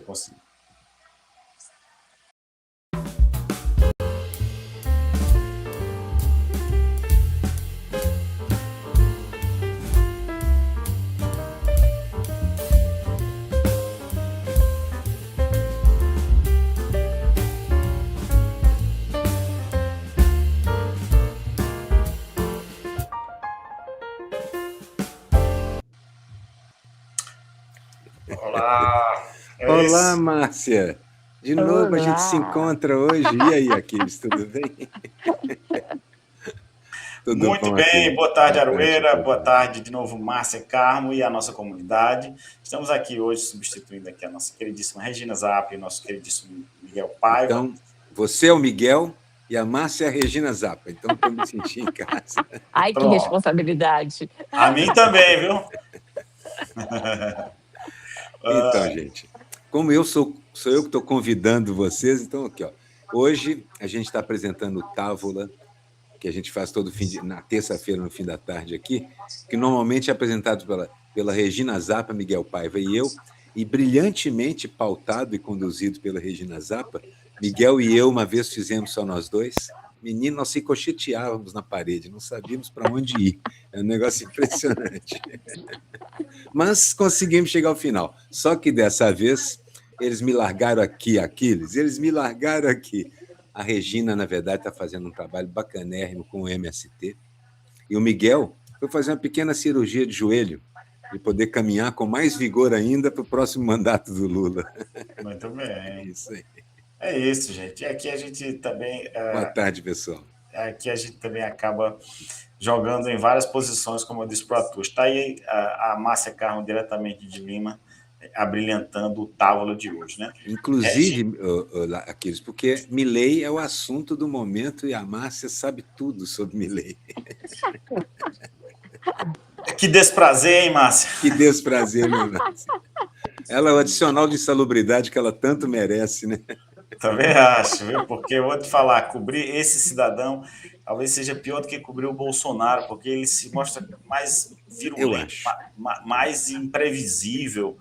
consigo. Olá! Olá, Márcia! De novo a gente se encontra hoje. E aí, Aquiles, tudo bem? Tudo Muito bom, bem, Aquiles? boa tarde, Boa tarde, Aroeira, boa tudo bem. tarde de novo, Márcia Carmo e a nossa comunidade. Estamos aqui hoje substituindo aqui a nossa queridíssima Regina Zap e o nosso queridíssimo Miguel Paiva. Então, você é o Miguel e a Márcia é a Regina Zappa, então estou me sentindo em casa. Ai, que Pronto. responsabilidade. A mim também, viu? Então, gente, como sou eu que estou convidando vocês, então aqui, ó. Hoje a gente está apresentando o Távola, que a gente faz na terça-feira, no fim da tarde aqui, que normalmente é apresentado pela Regina Zappa, Miguel Paiva e eu, e brilhantemente pautado e conduzido pela Regina Zappa. Miguel e eu, uma vez fizemos só nós dois. Menino, nós se cocheteávamos na parede, não sabíamos para onde ir. É um negócio impressionante. Mas conseguimos chegar ao final. Só que dessa vez eles me largaram aqui, Aquiles, eles me largaram aqui. A Regina, na verdade, está fazendo um trabalho bacanérrimo com o MST. E o Miguel foi fazer uma pequena cirurgia de joelho, de poder caminhar com mais vigor ainda para o próximo mandato do Lula. Muito bem. É isso aí. É isso, gente. E aqui a gente também. Boa tarde, pessoal. Aqui a gente também acaba jogando em várias posições, como eu disse para o Arthur. Está aí a Márcia Carmo, diretamente de Lima, abrilhantando o Távola de hoje, né? Inclusive, Aquiles, porque Milei é o assunto do momento e a Márcia sabe tudo sobre Milei. Que desprazer, hein, Márcia? Que desprazer, né, Márcia? Ela é o adicional de insalubridade que ela tanto merece, né? Também acho, viu? Porque eu vou te falar, cobrir esse cidadão talvez seja pior do que cobrir o Bolsonaro, porque ele se mostra mais virulento, mais imprevisível.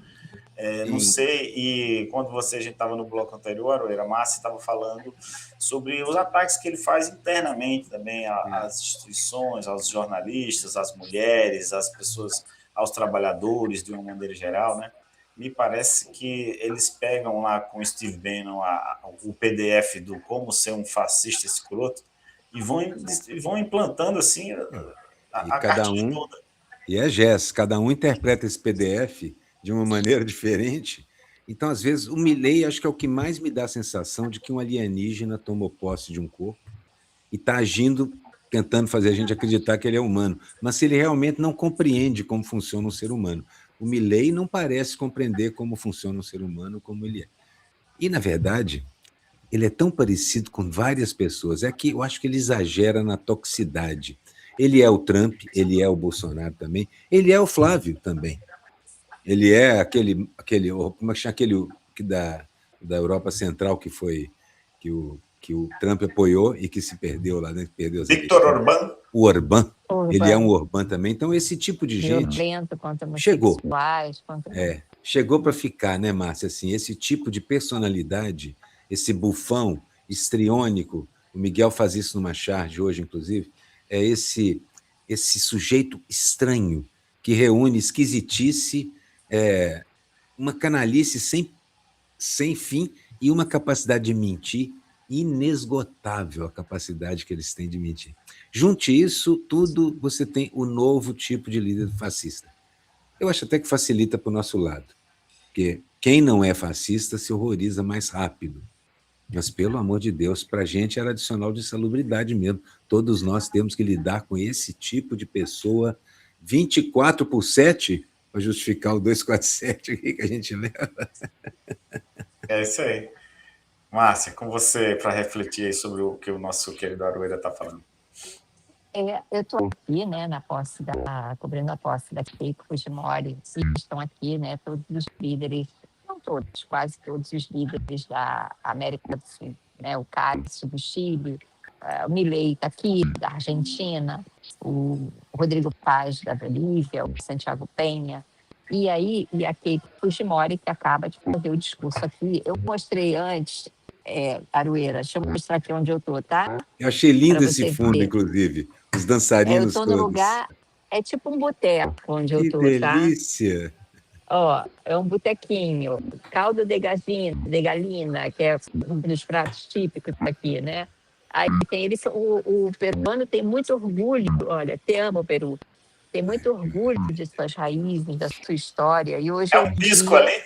Não sei, e quando a gente estava no bloco anterior, a Márcia estava falando sobre os ataques que ele faz internamente também às instituições, aos jornalistas, às mulheres, às pessoas, aos trabalhadores, de uma maneira geral, né? Me parece que eles pegam lá com o Steve Bannon o PDF do Como Ser um Fascista Escroto e vão implantando assim a cartilha toda. E Jess, cada um interpreta esse PDF de uma maneira diferente. Então, às vezes, o Milei acho que é o que mais me dá a sensação de que um alienígena tomou posse de um corpo e está agindo, tentando fazer a gente acreditar que ele é humano. Mas se ele realmente não compreende como funciona um ser humano. O Milei não parece compreender como funciona um ser humano como ele é. E, na verdade, ele é tão parecido com várias pessoas. É que eu acho que ele exagera na toxicidade. Ele é o Trump, ele é o Bolsonaro também, ele é o Flávio também. Ele é aquele como é que chama aquele da Europa Central que o Trump apoiou e que se perdeu lá dentro, perdeu as Viktor Orbán. O Orbán. Ele é um Orbán também. Então, esse tipo de gente chegou. Chegou para ficar, né, Márcia? Assim, esse tipo de personalidade, esse bufão histriônico, o Miguel faz isso numa charge hoje, inclusive, é esse sujeito estranho que reúne esquisitice, uma canalice sem fim e uma capacidade de mentir inesgotável, a capacidade que eles têm de mentir. Junte isso tudo, você tem o novo tipo de líder fascista. Eu acho até que facilita para o nosso lado, porque quem não é fascista se horroriza mais rápido. Mas, pelo amor de Deus, para a gente era adicional de insalubridade mesmo. Todos nós temos que lidar com esse tipo de pessoa 24/7 para justificar o 247 aqui que a gente leva. É isso aí. Márcia, com você para refletir aí sobre o que o nosso querido Aroeira está falando. Eu estou aqui, né, cobrindo a posse da Keiko Fujimori, e estão aqui, né, todos os líderes, não todos, quase todos os líderes da América do Sul, né, o Cássio do Chile, o Milei está aqui, da Argentina, o Rodrigo Paz da Bolívia, o Santiago Penha, E aí, e a Keiko Fujimori, que acaba de fazer o discurso aqui. Eu mostrei antes, Aroeira, deixa eu mostrar aqui onde eu estou, tá? Eu achei lindo esse fundo, inclusive. Os Eu dançarinos estou no todos. lugar, é tipo um boteco onde eu Que estou, tá? delícia! Ó, é um botequinho, caldo de galina, que é um dos pratos típicos aqui, né? Aí tem eles, o peruano tem muito orgulho, olha, te amo, Peru. Tem muito orgulho de suas raízes, da sua história. E hoje É é um um pisco dia ali?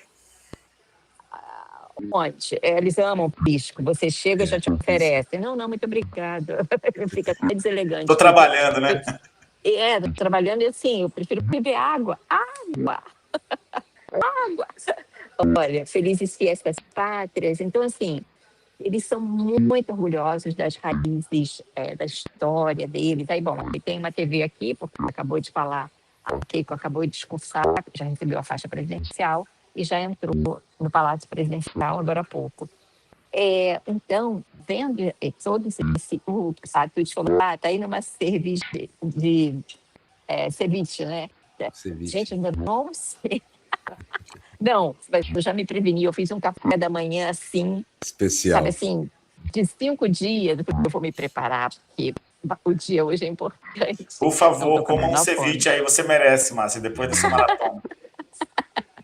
monte. Eles amam pisco. Você chega e já te oferece. Não, não, muito obrigada. Fica até deselegante. Estou trabalhando, né? Tô trabalhando e assim, eu prefiro beber água. Água! Água! Olha, felizes fiestas pátrias. Então, assim, eles são muito orgulhosos das raízes, da história deles. Aí, bom, tem uma TV aqui, porque acabou de falar, a Keiko acabou de discursar, já recebeu a faixa presidencial e já entrou no Palácio Presidencial agora há pouco. Então, vendo todo esse... A Tuti falou, tá aí numa serviço de ceviche, né? Ceviche. Gente, ainda não sei. Não, mas eu já me preveni, eu fiz um café da manhã assim, especial. Sabe assim, de 5 dias, depois eu vou me preparar, porque o dia hoje é importante. Por favor, coma um ceviche aí, você merece, Márcia, depois dessa maratona.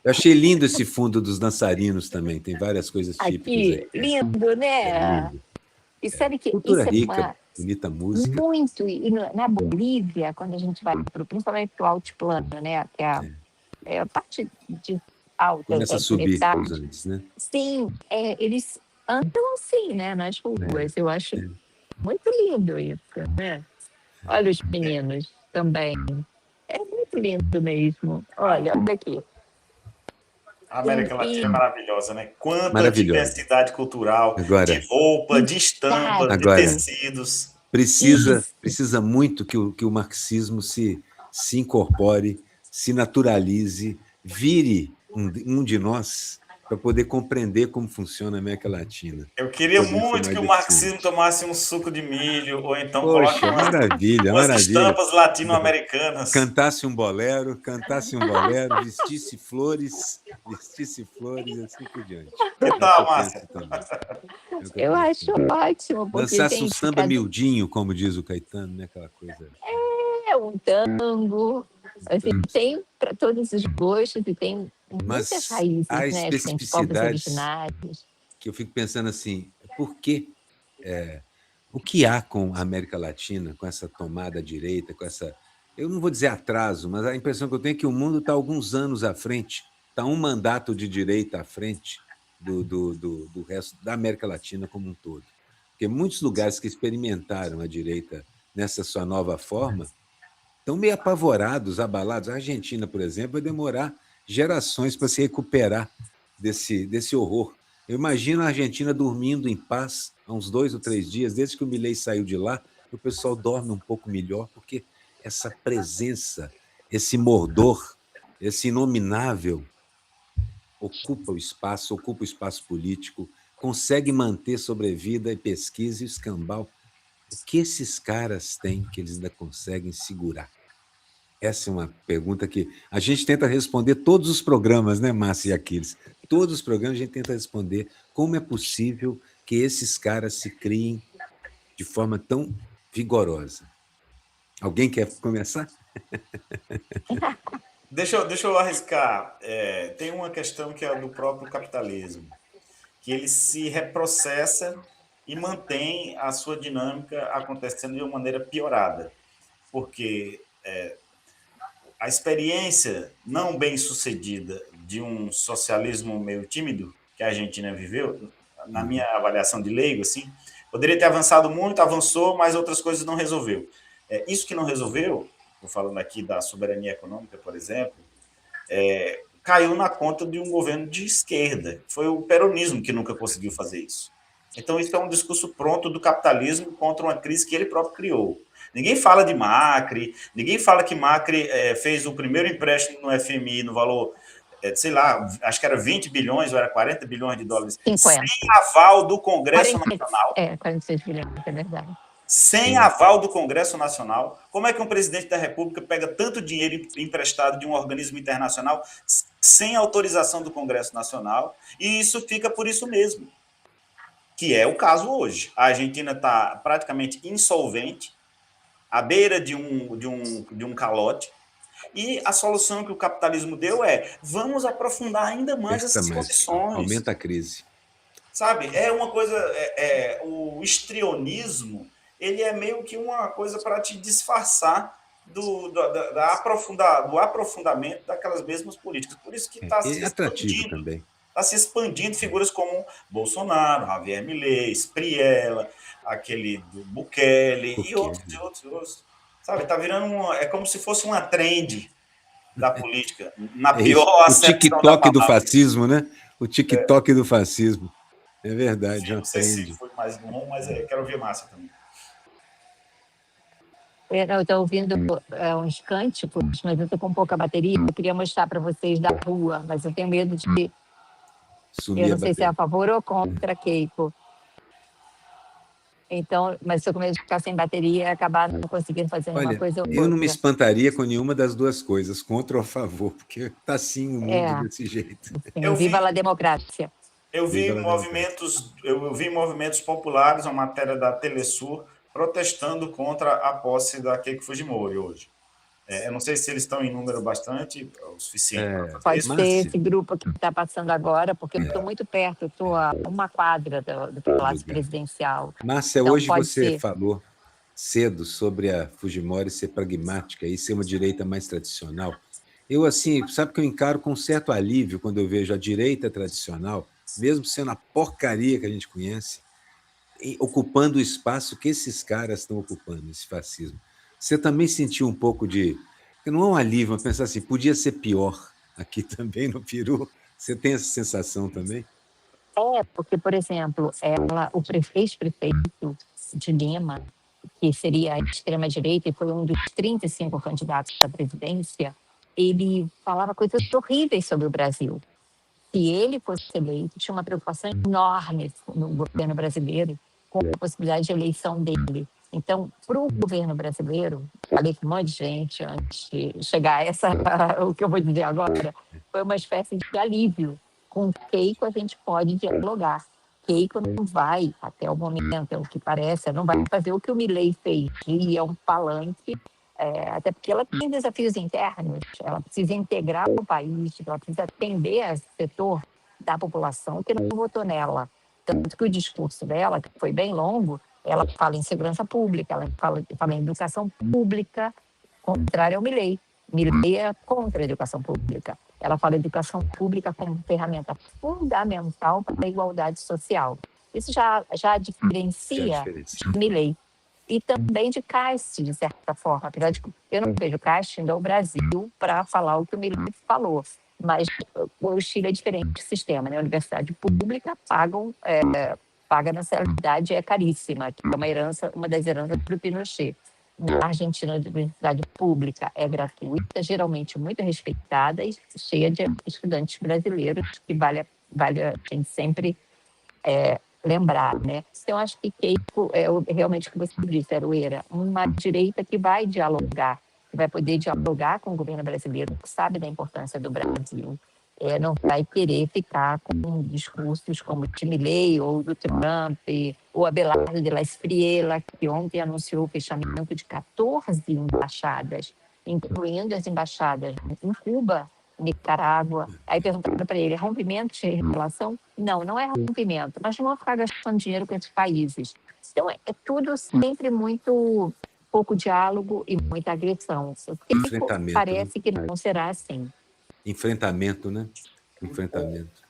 Eu achei lindo esse fundo dos dançarinos também, tem várias coisas típicas aqui, aí. lindo, né? Lindo. E sabe que cultura isso rica, é bonita música. Muito, e na Bolívia, quando a gente vai principalmente para o altiplano, né? Que é a parte de alta. Começa a subir os Andes, né? Sim, eles andam assim, né? Nas ruas. Eu acho muito lindo isso, né? Olha os meninos também. É muito lindo mesmo. Olha aqui. A América Latina é maravilhosa, né? Quanta diversidade cultural, de roupa, de estampa, de tecidos. Precisa muito que o marxismo se incorpore, se naturalize, vire um de nós para poder compreender como funciona a América Latina. Eu queria muito que o marxismo tomasse um suco de milho, ou então colocasse umas estampas latino-americanas. Cantasse um bolero, vestisse flores, e assim por diante. Que tal, Márcia? Eu acho ótimo. Dançasse um samba miudinho, como diz o Caetano, né? Aquela coisa. Um tango. Assim, tem para todos os gostos e tem muitas raízes, há né? especificidades que eu fico pensando assim, por que o que há com a América Latina, com essa tomada à direita, com essa, eu não vou dizer atraso, mas a impressão que eu tenho é que o mundo está alguns anos à frente, está um mandato de direita à frente do resto da América Latina como um todo. Porque muitos lugares que experimentaram a direita nessa sua nova forma estão meio apavorados, abalados. A Argentina, por exemplo, vai demorar gerações para se recuperar desse horror. Eu imagino a Argentina dormindo em paz há uns 2 ou 3 dias, desde que o Milei saiu de lá, o pessoal dorme um pouco melhor, porque essa presença, esse mordor, esse inominável, ocupa o espaço político, consegue manter sobrevida e pesquisa e escambau. O que esses caras têm que eles ainda conseguem segurar? Essa é uma pergunta que a gente tenta responder todos os programas, né, Márcia e Aquiles? Todos os programas a gente tenta responder como é possível que esses caras se criem de forma tão vigorosa. Alguém quer começar? Deixa eu arriscar. Tem uma questão que é do próprio capitalismo, que ele se reprocessa e mantém a sua dinâmica acontecendo de uma maneira piorada, porque a experiência não bem sucedida de um socialismo meio tímido que a Argentina viveu, na minha avaliação de leigo, assim, poderia ter avançado muito, avançou, mas outras coisas não resolveu. Isso que não resolveu, estou falando aqui da soberania econômica, por exemplo, caiu na conta de um governo de esquerda. Foi o peronismo que nunca conseguiu fazer isso. Então, isso é um discurso pronto do capitalismo contra uma crise que ele próprio criou. Ninguém fala de Macri, ninguém fala que Macri fez o primeiro empréstimo no FMI no valor, sei lá, acho que era 20 bilhões ou era 40 bilhões de dólares, 50. sem aval do Congresso Nacional. 46 bilhões, é verdade. sem aval do Congresso Nacional. Como é que um presidente da República pega tanto dinheiro emprestado de um organismo internacional sem autorização do Congresso Nacional? E isso fica por isso mesmo, que é o caso hoje. A Argentina está praticamente insolvente, à beira de um calote, e a solução que o capitalismo deu é: vamos aprofundar ainda mais essas condições. Aumenta a crise. Sabe, é uma coisa... o histrionismo, ele é meio que uma coisa para te disfarçar do aprofundamento daquelas mesmas políticas. Por isso que está se atrativo também. Está se expandindo figuras como Bolsonaro, Javier Milei, Spriella, aquele do Bukele e outros. Sabe, está virando é como se fosse uma trend da política, na pior acepção. O TikTok do fascismo, né? O TikTok do fascismo. É verdade. Sim, não sei se foi mais bom, mas quero ouvir Márcia também. Eu estou ouvindo uns cânticos, mas eu estou com pouca bateria. Eu queria mostrar para vocês da rua, mas eu tenho medo de... eu não sei se é a favor ou contra Keiko. Então, mas estou com medo de ficar sem bateria e acabar não conseguindo fazer uma coisa ou outra. Eu não me espantaria com nenhuma das duas coisas, contra ou a favor, porque está assim o mundo desse jeito. Viva a democracia. Eu vi movimentos populares, uma matéria da Telesur, protestando contra a posse da Keiko Fujimori hoje. Eu não sei se eles estão em número bastante, o suficiente. Pode ser esse grupo que está passando agora, porque eu estou muito perto, estou a uma quadra do Palácio Presidencial. Márcia, então, hoje você falou cedo sobre a Fujimori ser pragmática e ser uma direita mais tradicional. Eu, assim, sabe que eu encaro com um certo alívio quando eu vejo a direita tradicional, mesmo sendo a porcaria que a gente conhece, ocupando o espaço que esses caras estão ocupando, esse fascismo. Você também sentiu um pouco de... Não é um alívio, mas pensar assim, podia ser pior aqui também no Peru. Você tem essa sensação também? Porque, por exemplo, o ex-prefeito de Lima, que seria a extrema-direita e foi um dos 35 candidatos à presidência, ele falava coisas horríveis sobre o Brasil. Se ele fosse eleito, tinha uma preocupação enorme no governo brasileiro com a possibilidade de eleição dele. Então, para o governo brasileiro, falei com um monte de gente antes de chegar a o que eu vou dizer agora, foi uma espécie de alívio. Com Keiko a gente pode dialogar. Keiko não vai, até o momento, é o que parece, não vai fazer o que o Milei fez, e é um palanque, até porque ela tem desafios internos, ela precisa integrar o país, ela precisa atender a esse setor da população que não votou nela. Tanto que o discurso dela, que foi bem longo, ela fala em segurança pública, ela fala em educação pública, contrário ao Milei. Milei é contra a educação pública. Ela fala em educação pública como ferramenta fundamental para a igualdade social. Isso já diferencia de Milei. E também de Cast, de certa forma. Apesar de que eu não vejo Cast indo ao Brasil para falar o que o Milei falou. Mas o Chile é diferente do sistema, né? A universidade pública paga mensalidade, é caríssima, que é uma das heranças do Pinochet. Na Argentina, a universidade pública é gratuita, geralmente muito respeitada e cheia de estudantes brasileiros, que vale a gente sempre lembrar, né? Então, acho que Keiko é realmente o que você disse, Aroeira, uma direita que vai dialogar, que vai poder dialogar com o governo brasileiro, que sabe da importância do Brasil. Não vai querer ficar com discursos como o de Milei ou do Trump, ou Abelardo de la Espriella, que ontem anunciou o fechamento de 14 embaixadas, incluindo as embaixadas em Cuba, Nicarágua. Aí perguntaram para ele, rompimento de relação? Não é rompimento, mas não vão ficar gastando dinheiro com esses países. Então, é tudo sempre muito pouco diálogo e muita agressão. Parece que não será assim. Enfrentamento, né? Enfrentamento.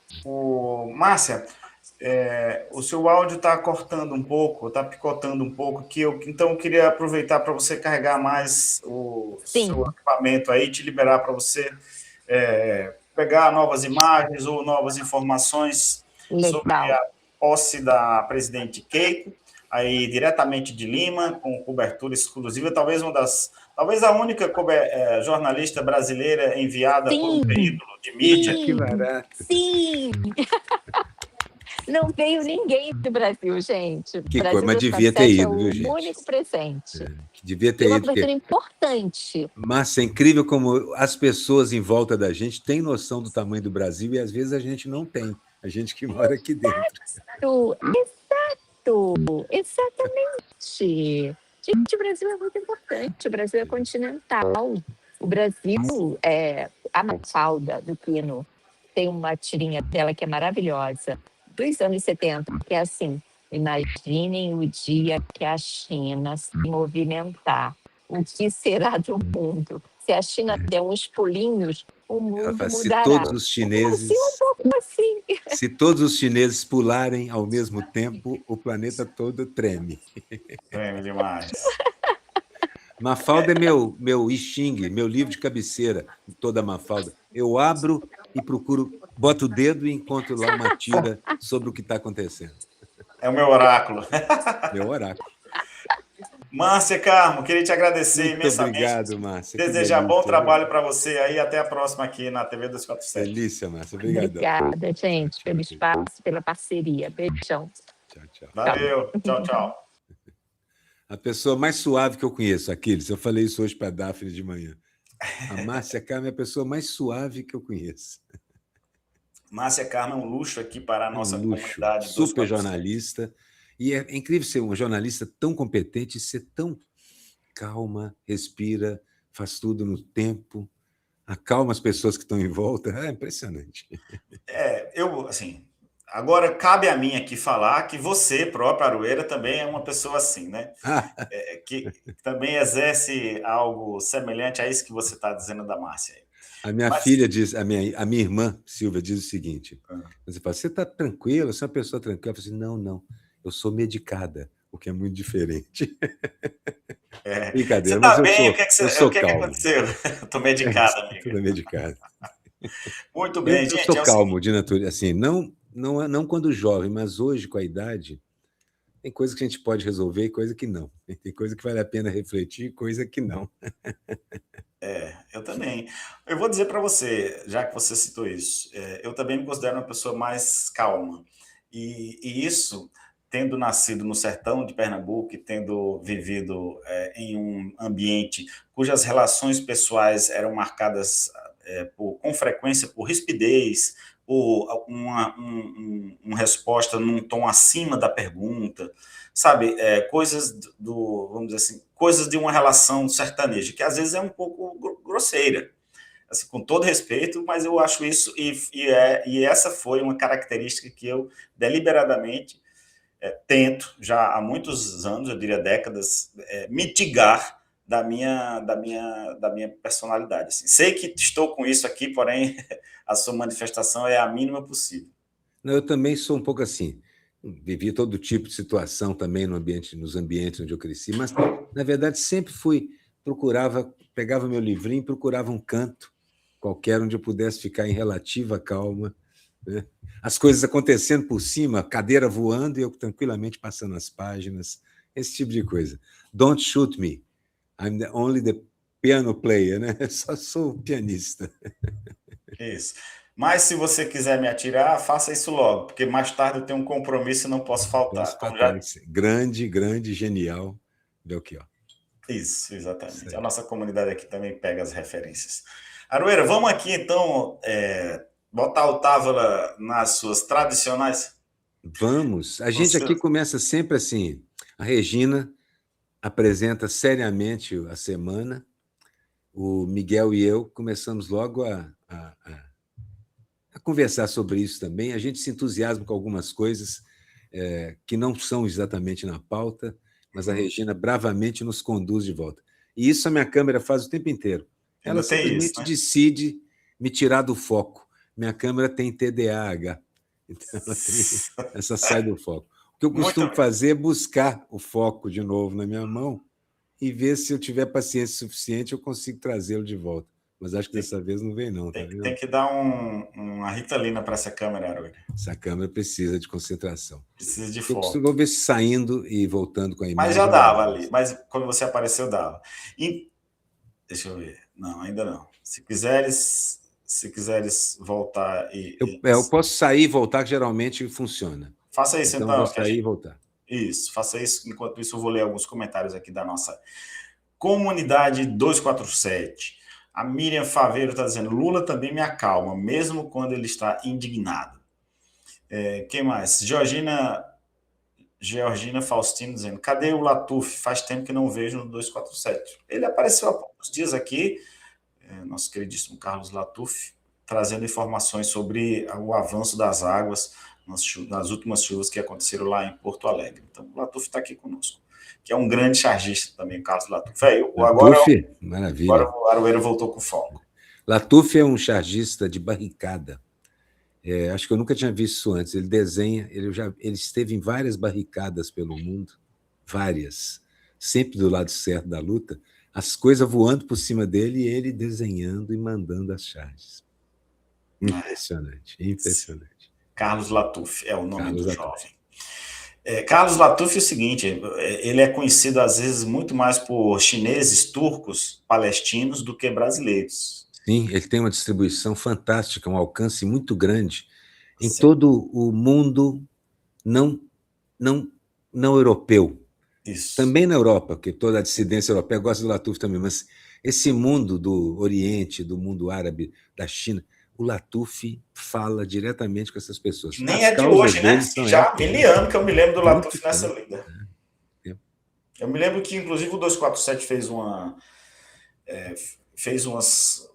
Márcia, o seu áudio está cortando um pouco, está picotando um pouco, então eu queria aproveitar para você carregar mais o seu equipamento aí, te liberar para você pegar novas imagens ou novas informações sobre a posse da presidente Keiko, aí diretamente de Lima, com cobertura exclusiva, talvez a única jornalista brasileira enviada por um veículo de mídia. Que barato. Sim! Não veio ninguém do Brasil, gente. Que coisa, mas devia ter ido, viu, gente? É o único presente. Que devia ter uma ido. Uma coisa importante. Márcia, é incrível como as pessoas em volta da gente têm noção do tamanho do Brasil e às vezes a gente não tem. A gente que mora aqui dentro. Exatamente. Gente, o Brasil é muito importante. O Brasil é continental. O Brasil é a Mafalda do Pino. Tem uma tirinha dela que é maravilhosa, dos anos 70, que é assim: imaginem o dia que a China se movimentar. O que será do mundo? Se a China der uns pulinhos, o mundo mudará. Se todos os chineses, um pouco assim. Se todos os chineses pularem ao mesmo tempo, o planeta todo treme. Treme demais. Mafalda é meu I Ching, meu livro de cabeceira, toda Mafalda. Eu abro e procuro, boto o dedo e encontro lá uma tira sobre o que está acontecendo. É o meu oráculo. Meu oráculo. Márcia Carmo, queria te agradecer Muito imensamente. Obrigado, Márcia. Desejar bom trabalho para você aí. Até a próxima aqui na TV 247. Delícia, Márcia. Obrigado. Obrigada, gente, pelo espaço, pela parceria. Beijão. Tchau, tchau. Valeu. Tchau, tchau. A pessoa mais suave que eu conheço, Aquiles. Eu falei isso hoje para a Daphne de manhã. A Márcia Carmo é a pessoa mais suave que eu conheço. Márcia Carmo é um luxo aqui para a nossa comunidade. Super jornalista. E é incrível ser uma jornalista tão competente e ser tão calma, respira, faz tudo no tempo, acalma as pessoas que estão em volta. É impressionante. Agora cabe a mim aqui falar que você, próprio Aroeira, também é uma pessoa assim, né? Que também exerce algo semelhante a isso que você está dizendo da Márcia. A minha filha diz, a minha irmã, Silvia, diz o seguinte: você fala, você está tranquila, você é uma pessoa tranquila? Eu falo assim, não, eu sou medicada, o que é muito diferente. Brincadeira, você mas bem? eu sou o que calmo. aconteceu? Estou medicada, amiga. Estou medicada. Muito bem, eu gente. Eu sou calmo, de natureza, assim, não quando jovem, mas hoje, com a idade, tem coisa que a gente pode resolver e coisa que não. Tem coisa que vale a pena refletir e coisa que não. Eu também. Eu vou dizer para você, já que você citou isso, eu também me considero uma pessoa mais calma. E isso, tendo nascido no sertão de Pernambuco e tendo vivido em um ambiente cujas relações pessoais eram marcadas com frequência por rispidez, por uma resposta num tom acima da pergunta, sabe? Coisas vamos dizer assim, coisas de uma relação sertaneja, que às vezes é um pouco grosseira, assim, com todo respeito, mas eu acho isso, e essa foi uma característica que eu deliberadamente tento, já há muitos anos, eu diria décadas, mitigar da minha personalidade. Assim. Sei que estou com isso aqui, porém a sua manifestação é a mínima possível. Não, eu também sou um pouco assim. Vivi todo tipo de situação também nos ambientes onde eu cresci, mas, na verdade, sempre pegava meu livrinho e procurava um canto qualquer onde eu pudesse ficar em relativa calma, né? As coisas acontecendo por cima, cadeira voando e eu tranquilamente passando as páginas, esse tipo de coisa. Don't shoot me. I'm only the piano player, né? Eu só sou pianista. Isso. Mas se você quiser me atirar, faça isso logo, porque mais tarde eu tenho um compromisso e não posso faltar. Grande, genial, Belchior. Isso, exatamente. A nossa comunidade aqui também pega as referências. Aroeira, vamos aqui então botar o Távola nas suas tradicionais? Vamos. A gente aqui começa sempre assim. A Regina apresenta seriamente a semana. O Miguel e eu começamos logo a conversar sobre isso também. A gente se entusiasma com algumas coisas que não são exatamente na pauta, mas a Regina bravamente nos conduz de volta. E isso a minha câmera faz o tempo inteiro. Ela simplesmente decide me tirar do foco. Minha câmera tem TDAH, então essa sai do foco. O que eu costumo fazer é buscar o foco de novo na minha mão e ver se eu tiver paciência suficiente eu consigo trazê-lo de volta. Mas acho que dessa vez não vem, não. Tem que dar uma Ritalina para essa câmera, Aroeira. Essa câmera precisa de concentração. Precisa de foco. Eu vou ver se saindo e voltando com a imagem. Mas já dava ali. Mas quando você apareceu, dava. Deixa eu ver. Não, ainda não. Se quiseres voltar e... Eu posso sair e voltar, que geralmente funciona. Faça isso, então. Eu vou sair e voltar. Isso, faça isso. Enquanto isso, eu vou ler alguns comentários aqui da nossa comunidade 247. A Miriam Faveiro está dizendo: Lula também me acalma, mesmo quando ele está indignado. Quem mais? Georgina Faustino dizendo: cadê o Latuf? Faz tempo que não vejo no 247. Ele apareceu há poucos dias aqui, nosso queridíssimo Carlos Latuf, trazendo informações sobre o avanço das águas nas últimas chuvas que aconteceram lá em Porto Alegre. Então, o Latuf está aqui conosco, que é um grande chargista também, Carlos Latuf. Maravilha. Agora o Aroeira voltou com foco. Latuf é um chargista de barricada. Acho que eu nunca tinha visto isso antes. Ele desenha, ele esteve em várias barricadas pelo mundo, várias, sempre do lado certo da luta, as coisas voando por cima dele e ele desenhando e mandando as charges. Impressionante, impressionante. Carlos Latuf é o nome do jovem. Carlos Latuf é o seguinte, ele é conhecido às vezes muito mais por chineses, turcos, palestinos do que brasileiros. Sim, ele tem uma distribuição fantástica, um alcance muito grande em todo o mundo não europeu. Isso. Também na Europa, porque toda a dissidência europeia gosta do Latuf também, mas esse mundo do Oriente, do mundo árabe, da China, o Latuf fala diretamente com essas pessoas. Nem é de hoje, né? Já há 1000 anos que eu me lembro do Latuf nessa lida. Eu me lembro que, inclusive, o 247 fez umas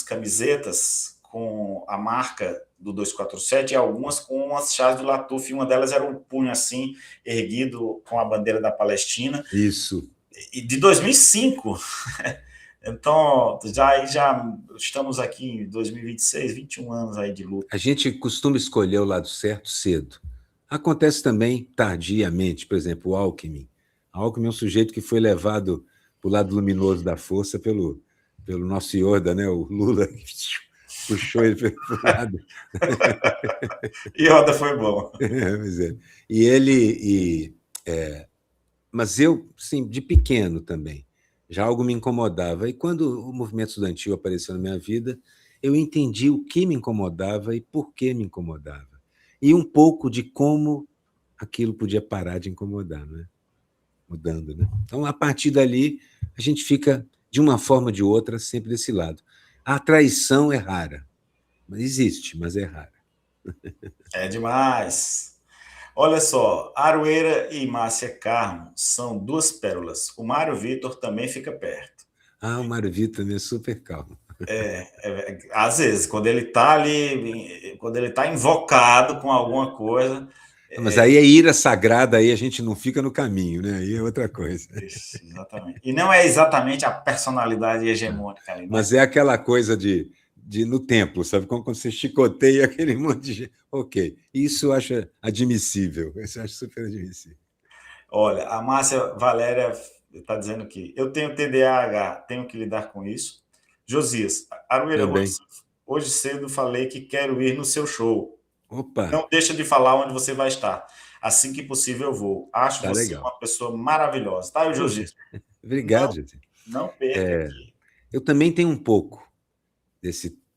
camisetas com a marca do 247 e algumas com umas chaves do Latuf. Uma delas era um punho assim, erguido com a bandeira da Palestina. Isso. E de 2005. Então, já estamos aqui em 2026, 21 anos aí de luta. A gente costuma escolher o lado certo cedo. Acontece também tardiamente, por exemplo, o Alckmin. O Alckmin é um sujeito que foi levado para o lado luminoso da força pelo nosso Yoda, né? O Lula puxou ele para o lado. Yoda foi bom. Mas eu, sim, de pequeno também, já algo me incomodava. E quando o movimento estudantil apareceu na minha vida, eu entendi o que me incomodava e por que me incomodava. E um pouco de como aquilo podia parar de incomodar, né? Mudando, né? Então, a partir dali, a gente fica, de uma forma ou de outra, sempre desse lado. A traição é rara. Existe, mas é rara. É demais. Olha só, Aroeira e Márcia Carmo são duas pérolas. O Mário Vitor também fica perto. O Mário Vitor também é super calmo. Às vezes, quando ele está ali, quando ele está invocado com alguma coisa... Mas aí é ira sagrada, aí a gente não fica no caminho, né? Aí é outra coisa. Isso, exatamente. E não é exatamente a personalidade hegemônica ali, né? Mas é aquela coisa de no templo, sabe? Quando você chicoteia aquele monte de gente. Ok, isso eu acho admissível, isso eu acho super admissível. Olha, a Márcia Valéria está dizendo aqui, eu tenho TDAH, tenho que lidar com isso. Josias, Aroeira, hoje cedo falei que quero ir no seu show. Opa. Não deixa de falar onde você vai estar. Assim que possível eu vou. Acho você legal. Uma pessoa maravilhosa. Tá, Josias? Obrigado, Josias. Não perca aqui. Eu também tenho um pouco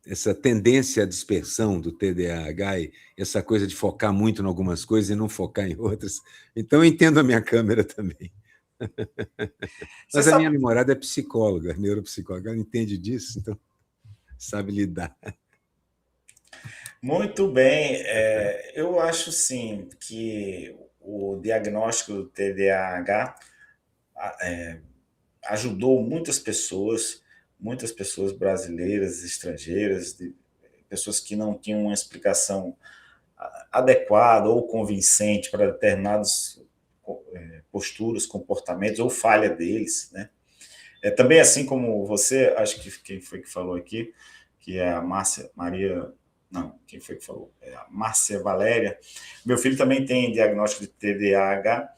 essa tendência à dispersão do TDAH e essa coisa de focar muito em algumas coisas e não focar em outras. Então, eu entendo a minha câmera também. Mas a minha namorada é psicóloga, neuropsicóloga, ela entende disso, então sabe lidar. Muito bem. Eu acho, sim, que o diagnóstico do TDAH ajudou muitas pessoas brasileiras, estrangeiras, pessoas que não tinham uma explicação adequada ou convincente para determinadas posturas, comportamentos ou falha deles, né? Também assim como você, acho que quem foi que falou aqui, que é a quem foi que falou? A Márcia Valéria. Meu filho também tem diagnóstico de TDAH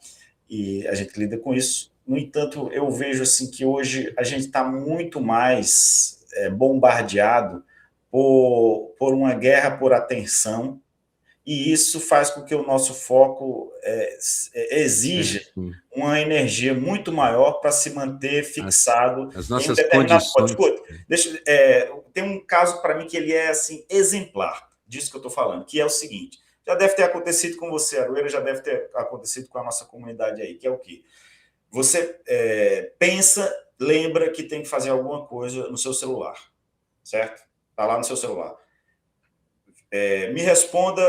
e a gente lida com isso. No entanto, eu vejo assim que hoje a gente está muito mais bombardeado por uma guerra por atenção, e isso faz com que o nosso foco exija uma energia muito maior para se manter fixado as nossas em um determinado condições. Tem um caso para mim que ele é assim exemplar disso que eu estou falando, que é o seguinte: já deve ter acontecido com você, Aroeira, já deve ter acontecido com a nossa comunidade aí, que é o quê? Você pensa, lembra que tem que fazer alguma coisa no seu celular, certo? Está lá no seu celular. Me responda,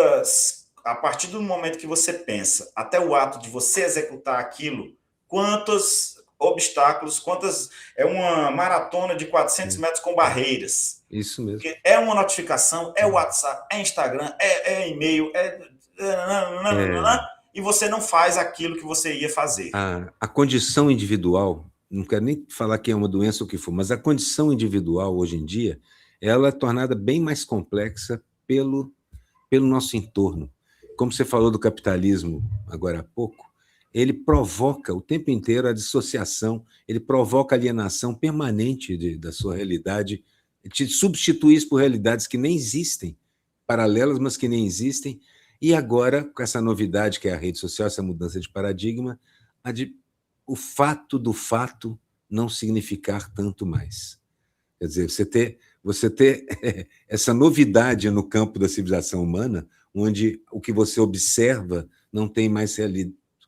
a partir do momento que você pensa, até o ato de você executar aquilo, quantos obstáculos, é uma maratona de 400 metros com barreiras. Isso mesmo. Porque é uma notificação, é WhatsApp, é Instagram, é e-mail, e você não faz aquilo que você ia fazer. A condição individual, não quero nem falar que é uma doença ou o que for, mas a condição individual hoje em dia, ela é tornada bem mais complexa pelo nosso entorno. Como você falou do capitalismo agora há pouco, ele provoca o tempo inteiro a dissociação, ele provoca a alienação permanente da sua realidade, te substitui isso por realidades que nem existem, paralelas, mas que nem existem, e agora, com essa novidade que é a rede social, essa mudança de paradigma, o fato do fato não significar tanto mais. Quer dizer, você ter essa novidade no campo da civilização humana, onde o que você observa não tem mais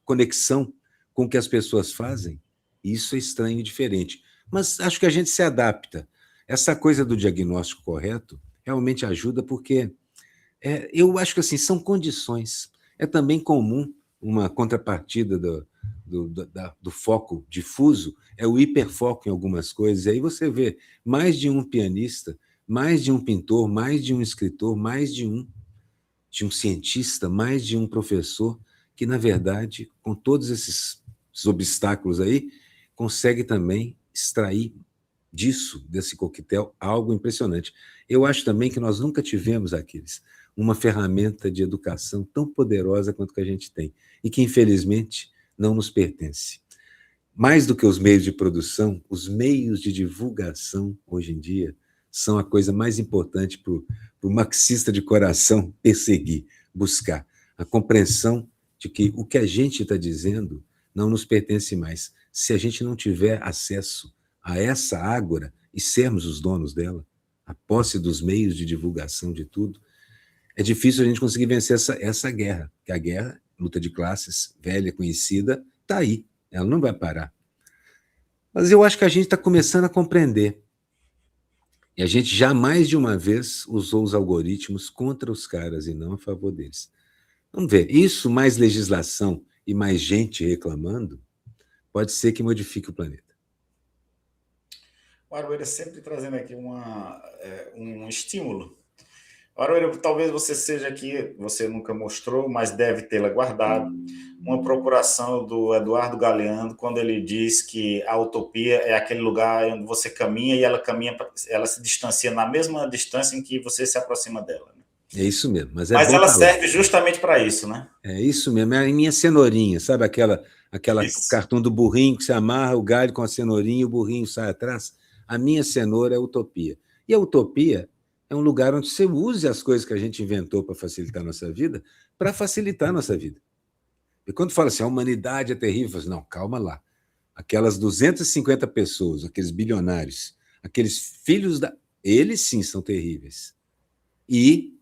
conexão com o que as pessoas fazem, isso é estranho e diferente. Mas acho que a gente se adapta. Essa coisa do diagnóstico correto realmente ajuda, porque eu acho que assim, são condições. É também comum uma contrapartida do foco difuso, é o hiperfoco em algumas coisas. E aí você vê mais de um pianista, mais de um pintor, mais de um escritor, mais de um cientista, mais de um professor, que, na verdade, com todos esses obstáculos aí, consegue também extrair desse coquetel, algo impressionante. Eu acho também que nós nunca tivemos, Aquiles, uma ferramenta de educação tão poderosa quanto que a gente tem, e que, infelizmente, não nos pertence. Mais do que os meios de produção, os meios de divulgação, hoje em dia, são a coisa mais importante para o marxista de coração perseguir, buscar. A compreensão de que o que a gente está dizendo não nos pertence mais. Se a gente não tiver acesso a essa ágora e sermos os donos dela, a posse dos meios de divulgação de tudo, é difícil a gente conseguir vencer essa guerra, que a guerra, luta de classes, velha, conhecida, está aí, ela não vai parar. Mas eu acho que a gente está começando a compreender. E a gente já mais de uma vez usou os algoritmos contra os caras e não a favor deles. Vamos ver, isso mais legislação e mais gente reclamando, pode ser que modifique o planeta. O Aroeira sempre trazendo aqui um estímulo. Aroeira, talvez você seja aqui, você nunca mostrou, mas deve tê-la guardado, uma procuração do Eduardo Galeano, quando ele diz que a utopia é aquele lugar onde você caminha e ela se distancia na mesma distância em que você se aproxima dela. Né? É isso mesmo. Mas ela serve justamente para isso, né? É isso mesmo, é a minha cenourinha, sabe aquela cartoon do burrinho que se amarra o galho com a cenourinha e o burrinho sai atrás? A minha cenoura é a utopia. E a utopia é um lugar onde você use as coisas que a gente inventou para facilitar a nossa vida, para facilitar a nossa vida. E quando fala assim, a humanidade é terrível, eu falo, não, calma lá. Aquelas 250 pessoas, aqueles bilionários, aqueles filhos eles sim são terríveis. E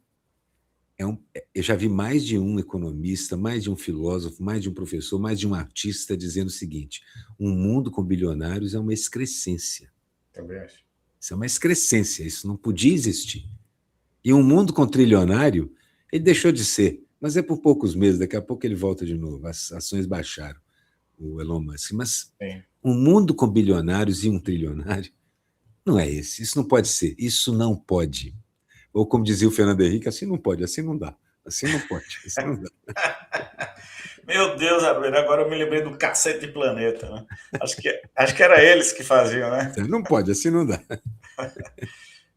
eu já vi mais de um economista, mais de um filósofo, mais de um professor, mais de um artista dizendo o seguinte, um mundo com bilionários é uma excrescência. Também acho. Isso é uma excrescência, isso não podia existir. E um mundo com trilionário, ele deixou de ser, mas é por poucos meses, daqui a pouco ele volta de novo, as ações baixaram, o Elon Musk. Mas um mundo com bilionários e um trilionário, não é esse, isso não pode ser, isso não pode. Ou como dizia o Fernando Henrique, assim não pode, assim não dá, assim não pode, assim não dá. Meu Deus, agora eu me lembrei do Cacete Planeta, né? Acho que era eles que faziam, né? Não pode, assim não dá.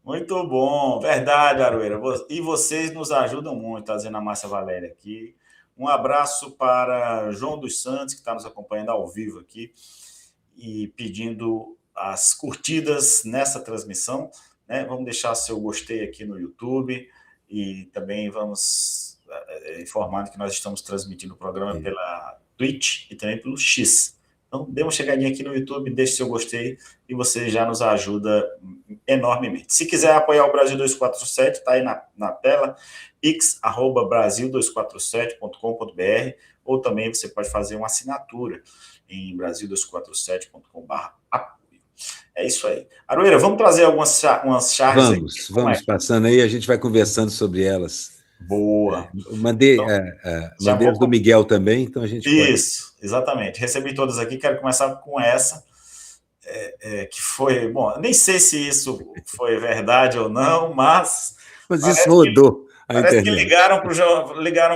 Muito bom, verdade, Aroeira. E vocês nos ajudam muito, trazendo a Márcia Valéria aqui. Um abraço para João dos Santos, que está nos acompanhando ao vivo aqui, e pedindo as curtidas nessa transmissão. Né? Vamos deixar seu gostei aqui no YouTube e também vamos informando que nós estamos transmitindo o programa pela Twitch e também pelo X. Então, dê uma chegadinha aqui no YouTube, deixe seu gostei e você já nos ajuda enormemente. Se quiser apoiar o Brasil 247, está aí na tela, pix@brasil247.com.br, ou também você pode fazer uma assinatura em brasil247.com/apoio. É isso aí. Aroeira, vamos trazer umas charges aqui. Vamos passando aí, a gente vai conversando sobre elas. Boa. Mandei as do Miguel também, então a gente Isso, exatamente. Recebi todas aqui, quero começar com essa, que foi... Bom, nem sei se isso foi verdade ou não, mas isso rodou a internet. Parece que ligaram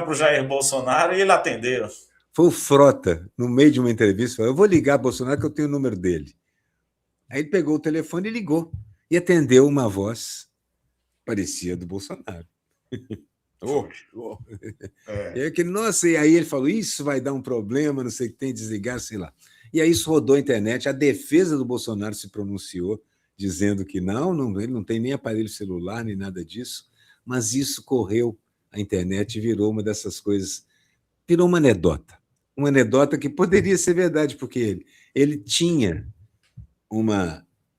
para o Jair Bolsonaro e ele atendeu. Foi o Frota, no meio de uma entrevista, falou: eu vou ligar para o Bolsonaro que eu tenho o número dele. Aí ele pegou o telefone e ligou, e atendeu uma voz parecia do Bolsonaro. Nossa, e aí ele falou: isso vai dar um problema, não sei o que tem, desligar, sei lá. E aí isso rodou a internet, a defesa do Bolsonaro se pronunciou, dizendo que ele não tem nem aparelho celular, nem nada disso, mas isso correu a internet e virou uma dessas coisas, virou uma anedota que poderia ser verdade, porque ele tinha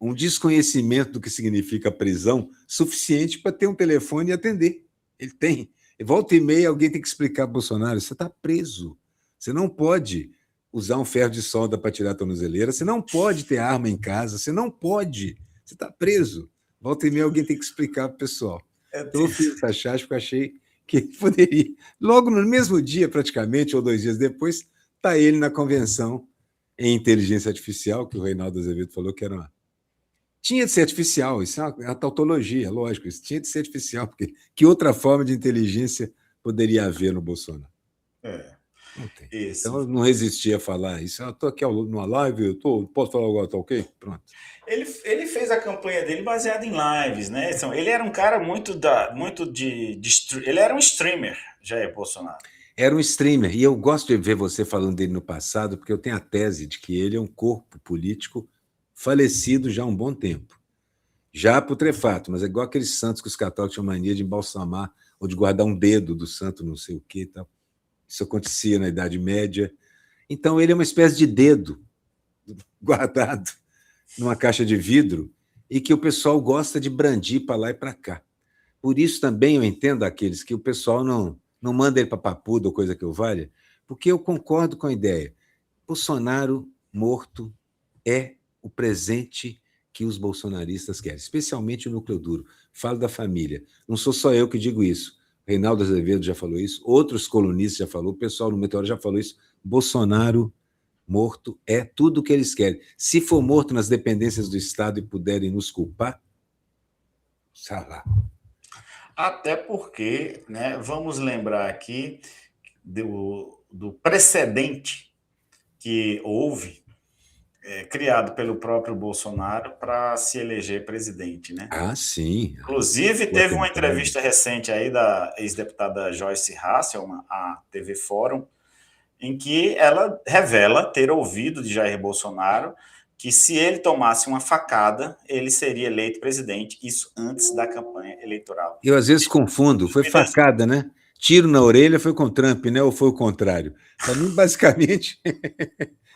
um desconhecimento do que significa prisão suficiente para ter um telefone e atender. Ele tem. Volta e meia, alguém tem que explicar para o Bolsonaro: você está preso. Você não pode usar um ferro de solda para tirar a tornozeleira, você não pode ter arma em casa, você não pode. Você está preso. Volta e meia, alguém tem que explicar para o pessoal. Então, eu fiz essa charge porque achei que poderia. Logo no mesmo dia, praticamente, ou 2 dias depois, está ele na convenção em inteligência artificial, que o Reinaldo Azevedo falou que era uma... Tinha de ser artificial, isso é uma tautologia, lógico, isso tinha de ser artificial, porque que outra forma de inteligência poderia haver no Bolsonaro? Não tem. Então, eu não resisti a falar isso. Eu estou aqui numa live, posso falar agora, tá ok? Pronto. Ele fez a campanha dele baseada em lives, né? Então, ele era um cara ele era um streamer, Jair Bolsonaro. Era um streamer, e eu gosto de ver você falando dele no passado, porque eu tenho a tese de que ele é um corpo político falecido já há um bom tempo. Já putrefato, mas é igual aqueles santos que os católicos tinham mania de embalsamar ou de guardar um dedo do santo não sei o quê. Tal. Isso acontecia na Idade Média. Então, ele é uma espécie de dedo guardado numa caixa de vidro e que o pessoal gosta de brandir para lá e para cá. Por isso também eu entendo aqueles que o pessoal não manda ele para Papuda ou coisa que eu valha, porque eu concordo com a ideia. Bolsonaro morto é o presente que os bolsonaristas querem, especialmente o núcleo duro. Falo da família. Não sou só eu que digo isso. Reinaldo Azevedo já falou isso, outros colunistas já falaram, o pessoal no Meteoro já falou isso. Bolsonaro morto é tudo o que eles querem. Se for morto nas dependências do Estado e puderem nos culpar, sei lá. Até porque, né, vamos lembrar aqui do precedente que houve, criado pelo próprio Bolsonaro para se eleger presidente, né? Ah, sim. Inclusive, teve uma entrevista recente aí da ex-deputada Joyce Hasselmann, à TV Fórum, em que ela revela ter ouvido de Jair Bolsonaro que se ele tomasse uma facada, ele seria eleito presidente, isso antes da campanha eleitoral. Eu às vezes confundo, foi facada, né? Tiro na orelha foi com Trump, né? Ou foi o contrário? Para mim, basicamente,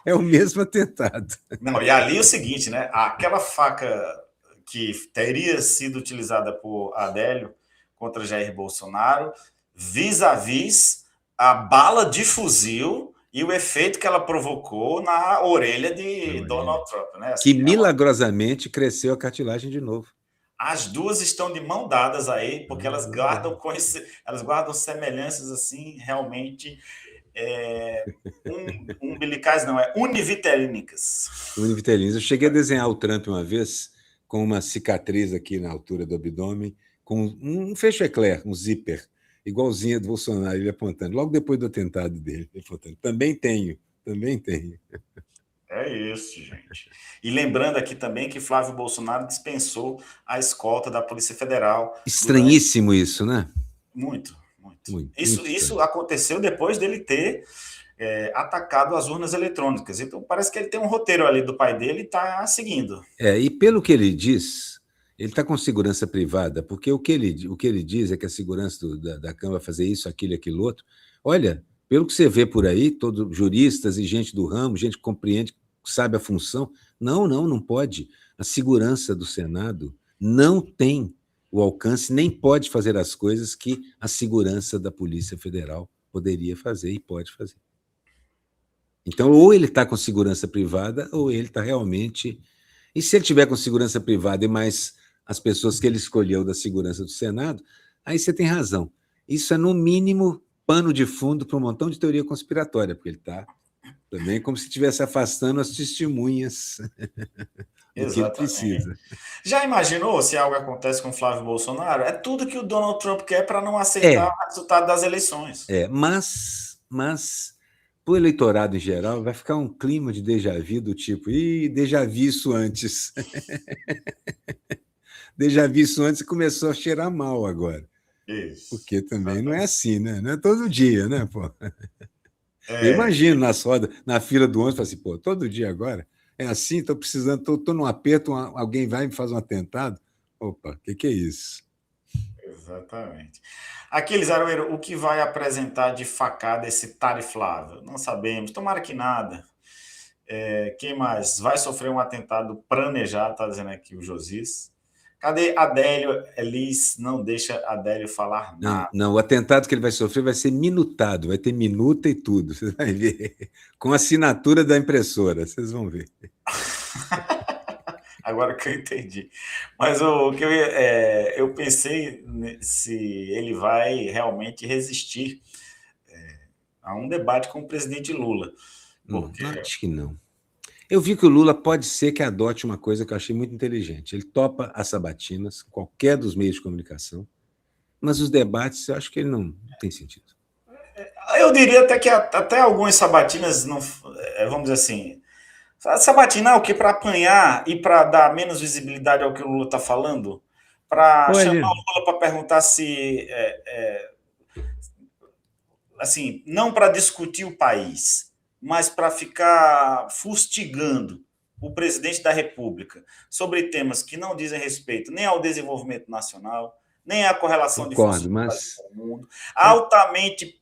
é o mesmo atentado. Não, e ali é o seguinte, né? Aquela faca que teria sido utilizada por Adélio contra Jair Bolsonaro, vis-à-vis a bala de fuzil e o efeito que ela provocou na orelha de Donald Trump, né? Assim, que milagrosamente cresceu a cartilagem de novo. As duas estão de mão dadas aí, porque elas guardam semelhanças assim, realmente umbilicais, não, univitelínicas. Univitelínicas. Eu cheguei a desenhar o Trump uma vez com uma cicatriz aqui na altura do abdômen, com um fecho eclair, um zíper, igualzinho do Bolsonaro, ele apontando, logo depois do atentado dele, ele apontando. Também tenho. É isso, gente. E lembrando aqui também que Flávio Bolsonaro dispensou a escolta da Polícia Federal. Estranhíssimo isso, né? Muito. Isso aconteceu depois dele ter atacado as urnas eletrônicas. Então, parece que ele tem um roteiro ali do pai dele e está seguindo. E pelo que ele diz, ele está com segurança privada, porque o que ele diz é que a segurança da Câmara vai fazer isso, aquilo outro. Olha, pelo que você vê por aí, todos juristas e gente do ramo, gente que compreende, sabe a função. Não pode. A segurança do Senado não tem o alcance, nem pode fazer as coisas que a segurança da Polícia Federal poderia fazer e pode fazer. Então, ou ele está com segurança privada, ou ele está realmente... E se ele tiver com segurança privada e mais as pessoas que ele escolheu da segurança do Senado, aí você tem razão. Isso é, no mínimo, pano de fundo para um montão de teoria conspiratória, porque ele está também como se estivesse afastando as testemunhas do que ele precisa. Já imaginou se algo acontece com Flávio Bolsonaro? É tudo que o Donald Trump quer para não aceitar o resultado das eleições. Mas para o eleitorado em geral, vai ficar um clima de déjà vu do tipo, déjà vi isso antes. Déjà vi isso antes e começou a cheirar mal agora. Isso. Porque também não é assim, né? Não é todo dia, né, pô? Eu imagino nas rodas, na fila do ônibus, assim, pô, todo dia agora? É assim, estou precisando, estou num aperto, alguém vai e me faz um atentado? Opa, o que é isso? Exatamente. Aquiles Aroeiro, o que vai apresentar de facada esse Tariflávio? Não sabemos, tomara que nada. Quem mais? Vai sofrer um atentado planejado, está dizendo aqui o Josias. Cadê Adélio? Elis não deixa Adélio falar nada. Não, o atentado que ele vai sofrer vai ser minutado, vai ter minuta e tudo, você vai ver. Com assinatura da impressora, vocês vão ver. Agora que eu entendi. Mas o que eu pensei se ele vai realmente resistir a um debate com o presidente Lula. Porque... acho que não. Eu vi que o Lula pode ser que adote uma coisa que eu achei muito inteligente. Ele topa as sabatinas, qualquer dos meios de comunicação, mas os debates, eu acho que ele não tem sentido. Eu diria até que até algumas sabatinas, não, vamos dizer assim, sabatina é o quê? Para apanhar e para dar menos visibilidade ao que o Lula está falando? Para chamar o Lula para perguntar se... assim, não para discutir o país, mas para ficar fustigando o presidente da República sobre temas que não dizem respeito nem ao desenvolvimento nacional, nem à correlação de forças com o mundo, altamente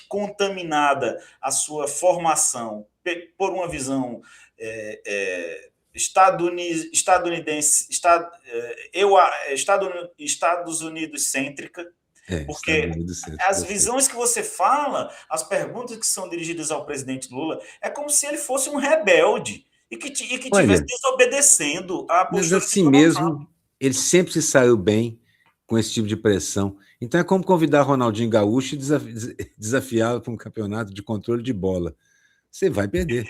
contaminada a sua formação por uma visão estadunidense, Estados Unidos cêntrica, porque as visões que você fala, as perguntas que são dirigidas ao presidente Lula, é como se ele fosse um rebelde e que estivesse desobedecendo a postura. Mas assim mesmo, ele sempre se saiu bem com esse tipo de pressão. Então é como convidar Ronaldinho Gaúcho e desafiá-lo para um campeonato de controle de bola. Você vai perder.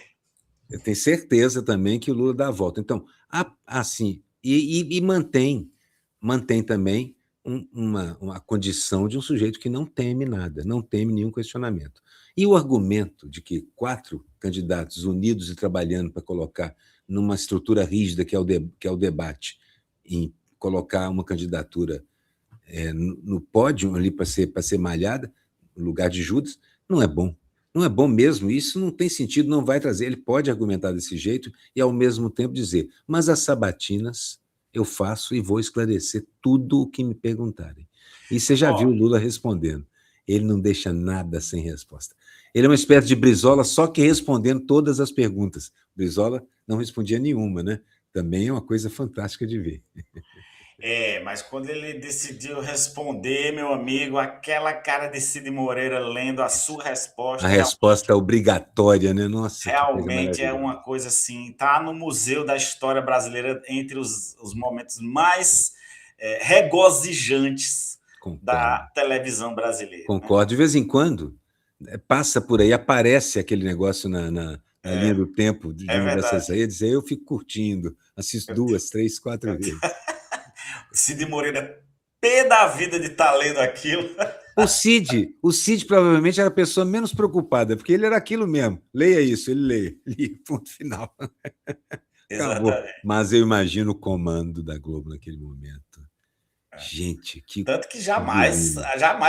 Eu tenho certeza também que o Lula dá a volta. Então, assim, e mantém também uma condição de um sujeito que não teme nada, não teme nenhum questionamento. E o argumento de que 4 candidatos unidos e trabalhando para colocar numa estrutura rígida que é o debate, em colocar uma candidatura no pódio ali para ser malhada, no lugar de Judas, não é bom. Não é bom mesmo, isso não tem sentido, não vai trazer. Ele pode argumentar desse jeito e, ao mesmo tempo, dizer, mas as sabatinas eu faço e vou esclarecer tudo o que me perguntarem. E você já viu o Lula respondendo. Ele não deixa nada sem resposta. Ele é uma espécie de Brizola, só que respondendo todas as perguntas. Brizola não respondia nenhuma, né? Também é uma coisa fantástica de ver. Mas quando ele decidiu responder, meu amigo, aquela cara de Cid Moreira lendo a sua resposta... A resposta obrigatória, né? Nossa, realmente é uma coisa assim, tá no Museu da História Brasileira entre os momentos mais regozijantes da televisão brasileira. Concordo. Né? De vez em quando, passa por aí, aparece aquele negócio na linha do tempo de uma dessas redes, aí eu fico curtindo, assisto 2, 3, 4 vezes. Cid Moreira, pé da vida de estar lendo aquilo. O Cid provavelmente era a pessoa menos preocupada, porque ele era aquilo mesmo. Leia isso, ele lê, ponto final. Acabou. Mas eu imagino o comando da Globo naquele momento. Gente, que... Tanto que jamais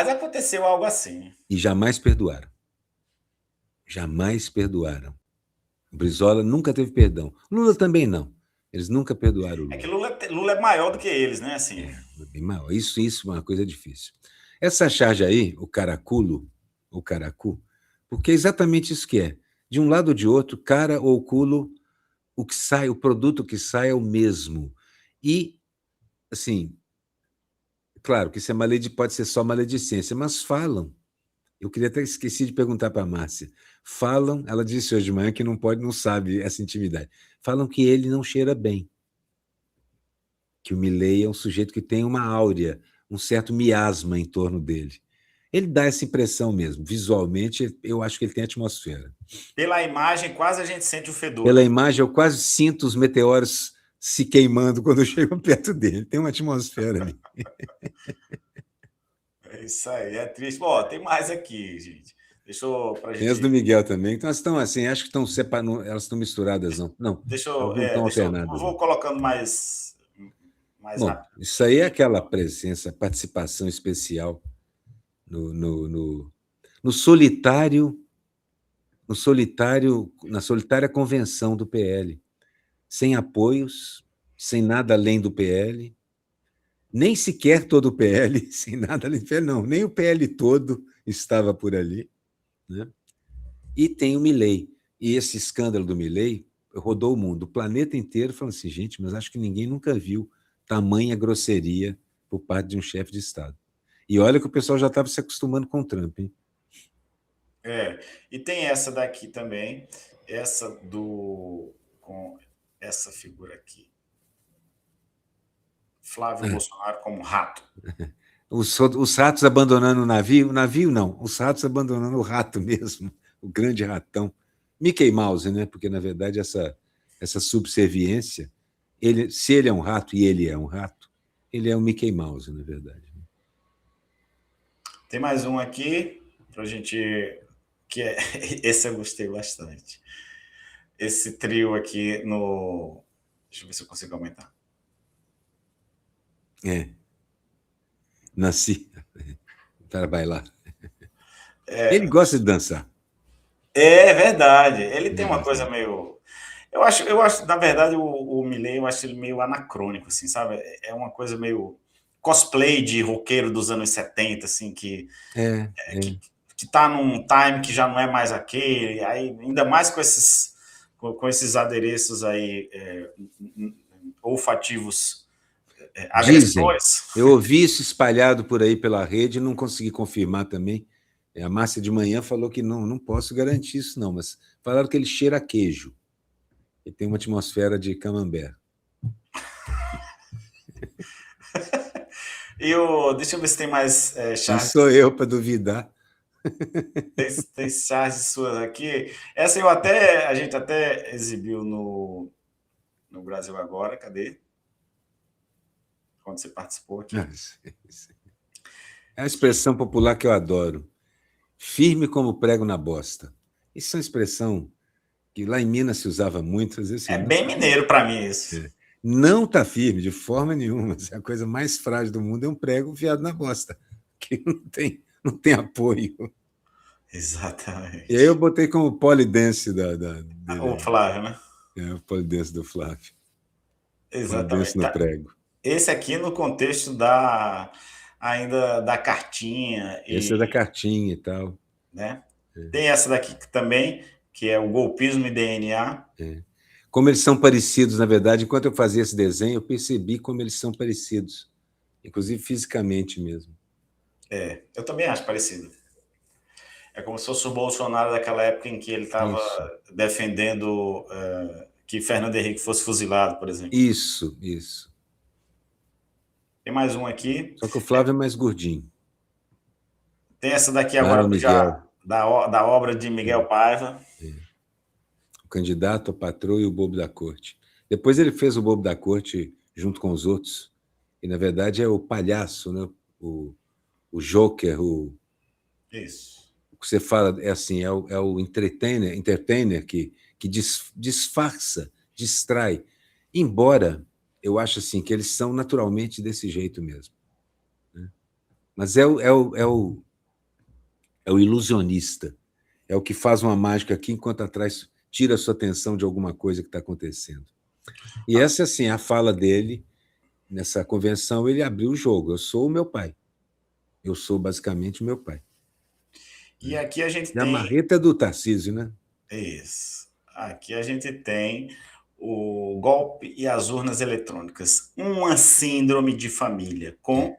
aconteceu algo assim. E jamais perdoaram. Jamais perdoaram. O Brizola nunca teve perdão. Lula também não. Eles nunca perdoaram o Lula. É que Lula é maior do que eles, né? Assim. Bem maior. Isso é uma coisa difícil. Essa charge aí, o caracu, porque é exatamente isso que é. De um lado ou de outro, cara ou culo, o que sai, o produto que sai é o mesmo. E, assim, claro que isso pode ser só maledicência, mas falam. Eu queria até esqueci de perguntar para a Márcia. Falam, ela disse hoje de manhã que não sabe essa intimidade. Falam que ele não cheira bem. Que o Milei é um sujeito que tem uma áurea, um certo miasma em torno dele. Ele dá essa impressão mesmo. Visualmente, eu acho que ele tem atmosfera. Pela imagem, quase a gente sente o fedor. Pela imagem, eu quase sinto os meteoros se queimando quando eu chego perto dele. Tem uma atmosfera ali. É isso aí, é triste. Bom, tem mais aqui, gente. Deixa eu... Tem as do Miguel também. Então, elas estão assim, acho que estão separadas, elas estão misturadas, não. Não, elas não estão alternadas. Eu vou colocando mais bom, rápido. Isso aí é aquela presença, participação especial no solitário, na solitária convenção do PL, sem apoios, sem nada além do PL, nem sequer todo o PL, sem nada além do PL, não, nem o PL todo estava por ali, né? E tem o Milei. E esse escândalo do Milei rodou o mundo, o planeta inteiro, falando assim, gente, mas acho que ninguém nunca viu tamanha grosseria por parte de um chefe de Estado. E olha que o pessoal já estava se acostumando com o Trump, hein? E tem essa daqui também, com essa figura aqui. Flávio Bolsonaro como rato. Os ratos abandonando o navio não, os ratos abandonando o rato mesmo, o grande ratão. Mickey Mouse, né? Porque, na verdade, essa subserviência, se ele é um rato e ele é um rato, ele é um Mickey Mouse, na verdade. Tem mais um aqui, para a gente... esse eu gostei bastante. Esse trio aqui no... Deixa eu ver se eu consigo aumentar. Nasci para bailar. Ele gosta de dançar. É verdade. Ele tem uma coisa meio... Eu acho, na verdade, o Milei, eu acho ele meio anacrônico, assim, sabe? É uma coisa meio cosplay de roqueiro dos anos 70, assim, que tá num time que já não é mais aquele, aí, ainda mais com esses adereços aí olfativos agressores. Eu ouvi isso espalhado por aí pela rede e não consegui confirmar também. A Márcia de manhã falou que não posso garantir isso, não, mas falaram que ele cheira a queijo. E tem uma atmosfera de camembert. Deixa eu ver se tem mais charges. Não sou eu para duvidar. Tem charges suas aqui. Essa a gente até exibiu no Brasil Agora. Cadê? Quando você participou aqui. É a expressão popular que eu adoro. Firme como prego na bosta. Isso é uma expressão que lá em Minas se usava muito. Às vezes, assim, bem mineiro para mim isso. Não está firme de forma nenhuma. A coisa mais frágil do mundo é um prego enfiado na bosta, que não tem apoio. Exatamente. E aí eu botei como polidense dele. O Flávio, né? O polidense do Flávio. Exatamente. Polidense no prego. Esse aqui no contexto ainda da cartinha. Esse é da cartinha e tal. Né? Tem essa daqui também, que é o golpismo e DNA. Como eles são parecidos, na verdade, enquanto eu fazia esse desenho, eu percebi como eles são parecidos, inclusive fisicamente mesmo. Eu também acho parecido. É como se fosse o Bolsonaro daquela época em que ele estava defendendo que Fernando Henrique fosse fuzilado, por exemplo. Isso. Tem mais um aqui. Só que o Flávio é mais gordinho. Tem essa daqui agora da obra de Miguel Paiva. O candidato, a patroa e o bobo da corte. Depois ele fez o bobo da corte junto com os outros. E, na verdade, é o palhaço, né? O Joker, Isso. O que você fala é assim, é o entertainer que disfarça, distrai. Embora eu acho assim, que eles são naturalmente desse jeito mesmo. Né? Mas é o ilusionista. É o que faz uma mágica aqui, enquanto atrás tira a sua atenção de alguma coisa que está acontecendo. E essa, assim, a fala dele, nessa convenção, ele abriu o jogo. Eu sou o meu pai. Eu sou, basicamente, o meu pai. E aqui a gente tem... A marreta do Tarcísio, né? Isso. Aqui a gente tem o golpe e as urnas eletrônicas. Uma síndrome de família, com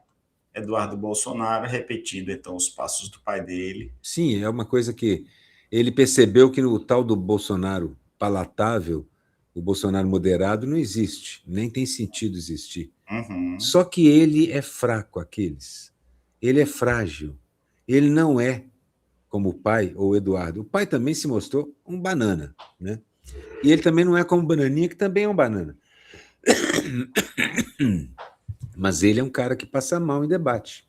Eduardo Bolsonaro repetindo, então, os passos do pai dele. Sim, é uma coisa que ele percebeu que no tal do Bolsonaro palatável, o Bolsonaro moderado, não existe, nem tem sentido existir. Só que ele é fraco, Aquiles. Ele é frágil. Ele não é como o pai ou o Eduardo. O pai também se mostrou um banana, né? E ele também não é como o Bananinha, que também é um banana. Mas ele é um cara que passa mal em debate.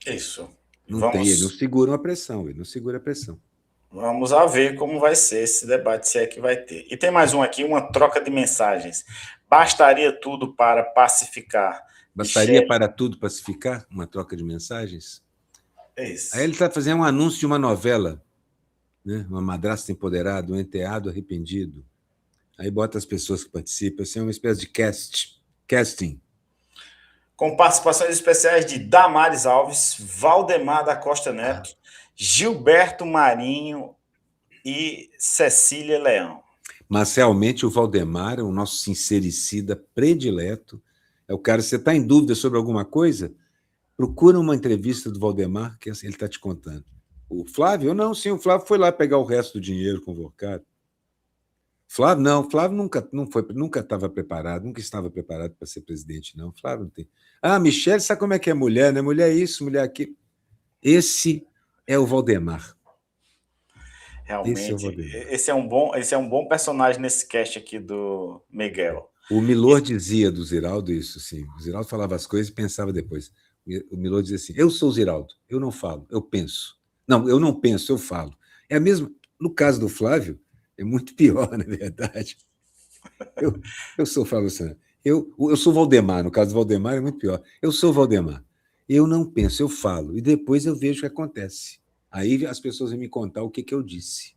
Isso. Ele não segura uma pressão, ele não segura a pressão. Vamos a ver como vai ser esse debate, se é que vai ter. E tem mais um aqui, uma troca de mensagens. Bastaria tudo para pacificar. Bastaria Michele... para tudo pacificar? Uma troca de mensagens? É isso. Aí ele está fazendo um anúncio de uma novela, né? Uma madrasta empoderada, um enteado arrependido. Aí bota as pessoas que participam, assim, uma espécie de casting. Com participações especiais de Damares Alves, Valdemar da Costa Neto, Gilberto Marinho e Cecília Leão. Mas realmente o Valdemar é o nosso sincericida predileto. É o cara, você está em dúvida sobre alguma coisa? Procura uma entrevista do Valdemar, que ele está te contando. O Flávio? Não, sim, o Flávio foi lá pegar o resto do dinheiro convocado. Flávio, não, Flávio nunca estava preparado, nunca estava preparado para ser presidente, não. Flávio não tem. Ah, Michele, sabe como é que é mulher, né? Mulher isso, mulher aquilo. Esse é o Valdemar. Realmente, esse é um bom personagem nesse cast aqui do Miguel. O Milor dizia do Ziraldo isso, sim. O Ziraldo falava as coisas e pensava depois. O Milor dizia assim: eu sou o Ziraldo, eu não falo, eu penso. Não, eu não penso, eu falo. É a mesma. No caso do Flávio, é muito pior, na verdade. Eu sou o Flávio Luciano. Eu sou o Valdemar, no caso do Valdemar é muito pior. Eu sou o Valdemar. Eu não penso, eu falo. E depois eu vejo o que acontece. Aí as pessoas vão me contar o que eu disse.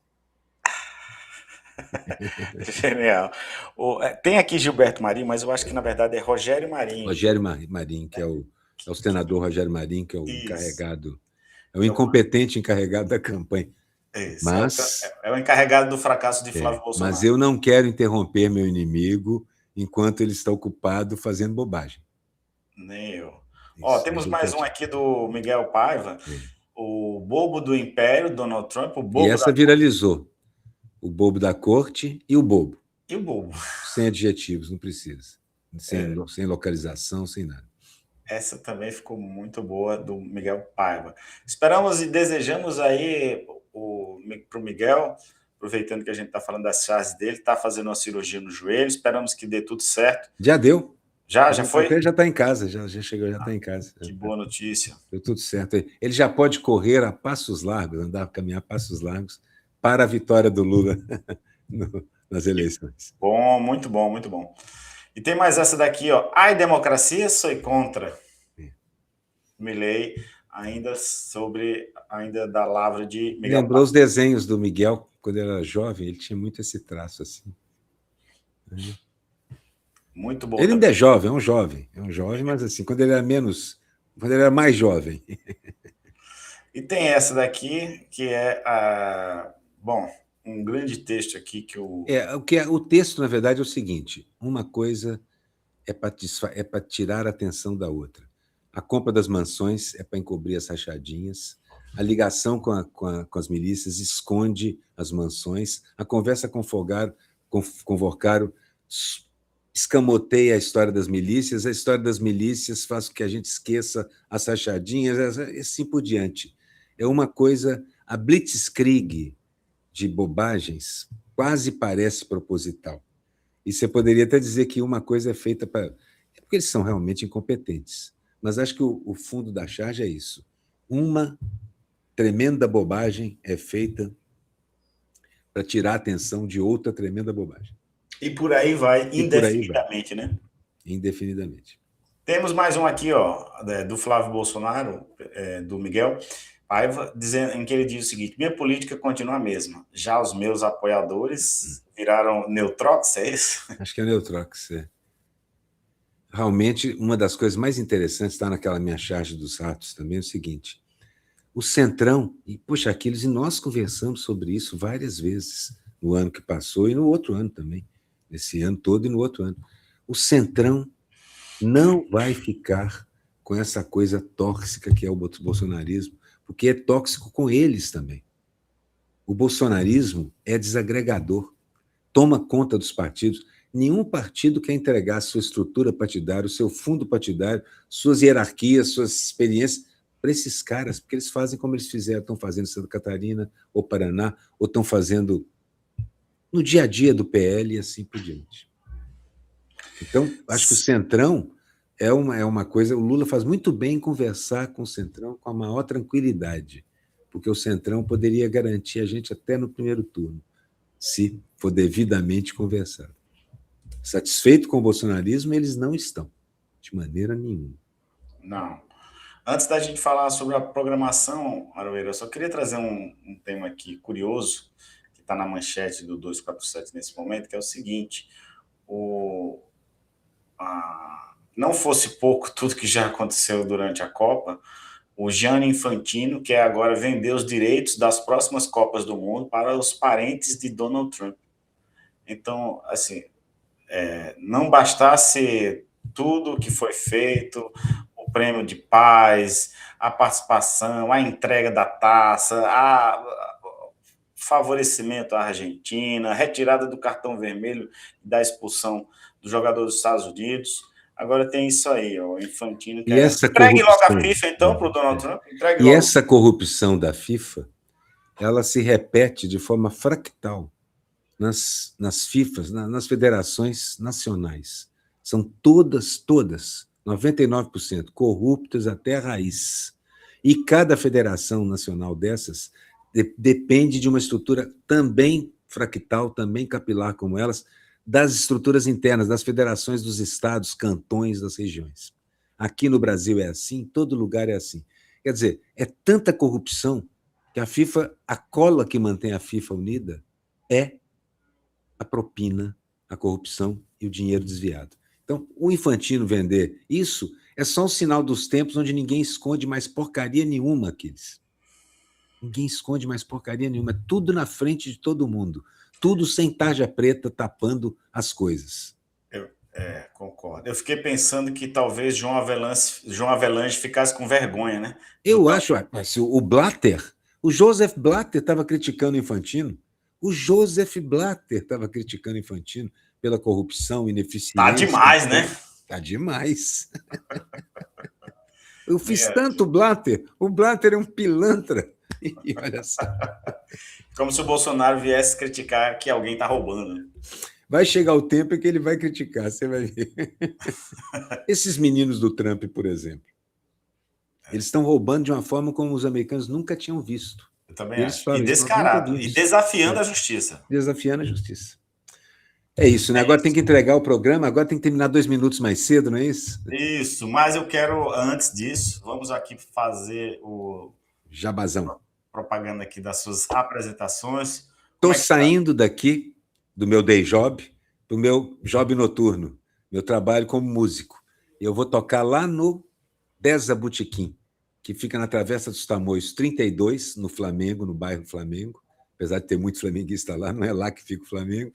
Genial. Tem aqui Gilberto Marinho, mas eu acho que na verdade é Rogério Marinho. Rogério Marinho, que é o senador Rogério Marinho, que é o encarregado, é o incompetente encarregado da campanha. Isso, mas é o encarregado do fracasso de Flávio Bolsonaro. Mas eu não quero interromper meu inimigo enquanto ele está ocupado fazendo bobagem. Nem eu. Temos mais um aqui do Miguel Paiva, o bobo do império, Donald Trump, o bobo e essa viralizou. O bobo da corte e o bobo. E o bobo. Sem adjetivos, não precisa. Sem localização, sem nada. Essa também ficou muito boa, do Miguel Paiva. Esperamos e desejamos aí para o Miguel, aproveitando que a gente está falando das chaves dele, está fazendo uma cirurgia no joelho, esperamos que dê tudo certo. Já deu. Já foi? Até já está em casa, já chegou, já está em casa. Que boa notícia. Deu tudo certo. Ele já pode correr a passos largos, caminhar a passos largos para a vitória do Lula nas eleições. Bom, muito bom, muito bom. E tem mais essa daqui, ó. Ai, democracia, sou contra. Milei, ainda da lavra de Miguel. Lembrou os desenhos do Miguel, quando ele era jovem, ele tinha muito esse traço assim. Muito bom. Ele ainda é jovem, é um jovem, mas assim, quando ele era mais jovem. E tem essa daqui, que é um grande texto aqui que o texto, na verdade, é o seguinte: uma coisa é para tirar a atenção da outra. A compra das mansões é para encobrir as rachadinhas, a ligação com as milícias esconde as mansões, a conversa com Vocaro escamoteia a história das milícias, a história das milícias faz com que a gente esqueça as rachadinhas, assim por diante. É uma coisa, a blitzkrieg de bobagens quase parece proposital. E você poderia até dizer que uma coisa é feita para... É porque eles são realmente incompetentes. Mas acho que o fundo da charge é isso. Uma tremenda bobagem é feita para tirar a atenção de outra tremenda bobagem. E por aí vai, indefinidamente, né? Indefinidamente. Temos mais um aqui, ó, do Flávio Bolsonaro, do Miguel Paiva, em que ele diz o seguinte: minha política continua a mesma. Já os meus apoiadores viraram Neutrox, é isso? Acho que é Neutrox, é. Realmente, uma das coisas mais interessantes está naquela minha charge dos ratos também, é o seguinte: O Centrão, e, poxa, Aquiles, e nós conversamos sobre isso várias vezes, no ano que passou e no outro ano também, nesse ano todo e no outro ano. O Centrão não vai ficar com essa coisa tóxica que é o bolsonarismo, porque é tóxico com eles também. O bolsonarismo é desagregador, toma conta dos partidos. Nenhum partido quer entregar sua estrutura partidária, o seu fundo partidário, suas hierarquias, suas experiências para esses caras, porque eles fazem como eles fizeram, estão fazendo em Santa Catarina, ou Paraná, ou estão fazendo no dia a dia do PL e assim por diante. Então, acho que o Centrão é uma coisa... O Lula faz muito bem em conversar com o Centrão com a maior tranquilidade, porque o Centrão poderia garantir a gente até no primeiro turno, se for devidamente conversado. Satisfeito com o bolsonarismo, eles não estão, de maneira nenhuma. Não. Antes da gente falar sobre a programação, Aroeira, eu só queria trazer um tema aqui curioso, que está na manchete do 247 nesse momento, que é o seguinte: não fosse pouco tudo que já aconteceu durante a Copa, o Gianni Infantino quer agora vender os direitos das próximas Copas do Mundo para os parentes de Donald Trump. Então, assim, não bastasse tudo que foi feito, o prêmio de paz, a participação, a entrega da taça, favorecimento à Argentina, a retirada do cartão vermelho e da expulsão do jogador dos Estados Unidos. Agora tem isso aí, o Infantino. E essa entregue logo a FIFA, então, para o Donald Trump. E essa corrupção da FIFA, ela se repete de forma fractal nas FIFAs, nas federações nacionais. São todas, 99%, corruptas até a raiz. E cada federação nacional dessas depende de uma estrutura também fractal, também capilar como elas, das estruturas internas, das federações dos estados, cantões, das regiões. Aqui no Brasil é assim, em todo lugar é assim. Quer dizer, é tanta corrupção que a FIFA, a cola que mantém a FIFA unida é a propina, a corrupção e o dinheiro desviado. Então, o Infantino vender isso é só um sinal dos tempos onde ninguém esconde mais porcaria nenhuma, Aquiles. Ninguém esconde mais porcaria nenhuma. É tudo na frente de todo mundo. Tudo sem tarja preta tapando as coisas. Concordo. Eu fiquei pensando que talvez João Avelange ficasse com vergonha, né? Eu acho, o Blatter, o Joseph Blatter estava criticando o Infantino. O Joseph Blatter estava criticando o Infantino pela corrupção, ineficiência. Tá demais, né? Tá demais. Eu fiz tanto Blatter. O Blatter é um pilantra. E olha só. Como se o Bolsonaro viesse criticar que alguém está roubando. Vai chegar o tempo em que ele vai criticar, você vai ver. Esses meninos do Trump, por exemplo, eles estão roubando de uma forma como os americanos nunca tinham visto. Eu também acho. E descarado. E desafiando a justiça. Desafiando a justiça. É isso, né? Agora tem que entregar o programa, agora tem que terminar 2 minutos mais cedo, não é isso? Isso, mas eu quero, antes disso, vamos aqui fazer o... Jabazão. Propaganda aqui das suas apresentações. Estou saindo daqui do meu day job para o meu job noturno, meu trabalho como músico. Eu vou tocar lá no Deza Botequim, que fica na Travessa dos Tamoios 32, no Flamengo, no bairro Flamengo, apesar de ter muito flamenguista lá, não é lá que fica o Flamengo.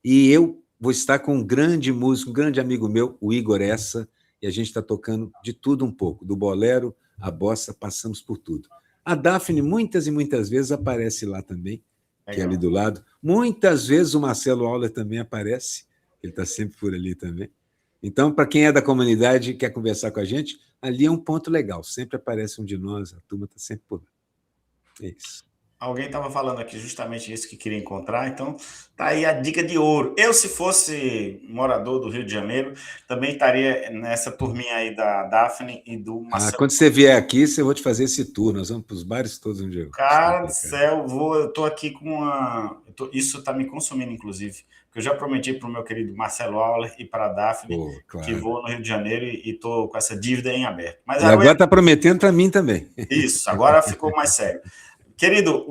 E eu vou estar com um grande músico, um grande amigo meu, o Igor Essa, e a gente está tocando de tudo um pouco, do bolero à bossa, passamos por tudo. A Daphne, muitas e muitas vezes, aparece lá também, que é ali do lado. Muitas vezes o Marcelo Auler também aparece, ele está sempre por ali também. Então, para quem é da comunidade e quer conversar com a gente, ali é um ponto legal. Sempre aparece um de nós, a turma está sempre por lá. É isso. Alguém estava falando aqui justamente isso que queria encontrar, então tá aí a dica de ouro. Eu, se fosse morador do Rio de Janeiro, também estaria nessa turminha aí da Daphne e do Marcelo. Quando você vier aqui, eu vou te fazer esse tour, nós vamos para os bares todos onde eu... Cara do céu, eu estou aqui com uma... Isso está me consumindo, inclusive, porque eu já prometi para o meu querido Marcelo Auler e para a Daphne que vou no Rio de Janeiro e estou com essa dívida em aberto. Mas agora está prometendo para mim também. Isso, agora ficou mais sério. Querido,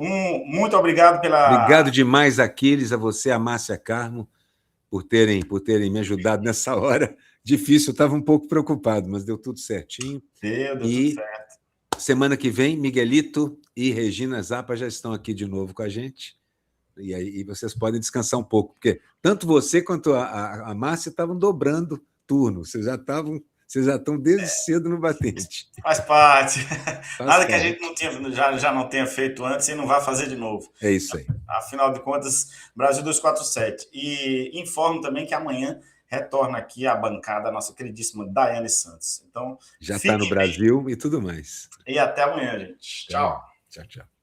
muito obrigado pela... Obrigado demais, Aquiles, a você, a Márcia Carmo, por terem me ajudado nessa hora. Difícil, eu estava um pouco preocupado, mas deu tudo certinho. Deu tudo certo. Semana que vem, Miguelito e Regina Zappa já estão aqui de novo com a gente. E aí vocês podem descansar um pouco, porque tanto você quanto a Márcia estavam dobrando turno. Vocês já estão desde cedo no batente. Faz parte. Nada que a gente já não tenha feito antes e não vai fazer de novo. É isso aí. Afinal de contas, Brasil 247. E informo também que amanhã retorna aqui a bancada a nossa queridíssima Daiane Santos. Então, já está no Brasil e tudo mais. E até amanhã, gente. Tchau. Tchau, tchau.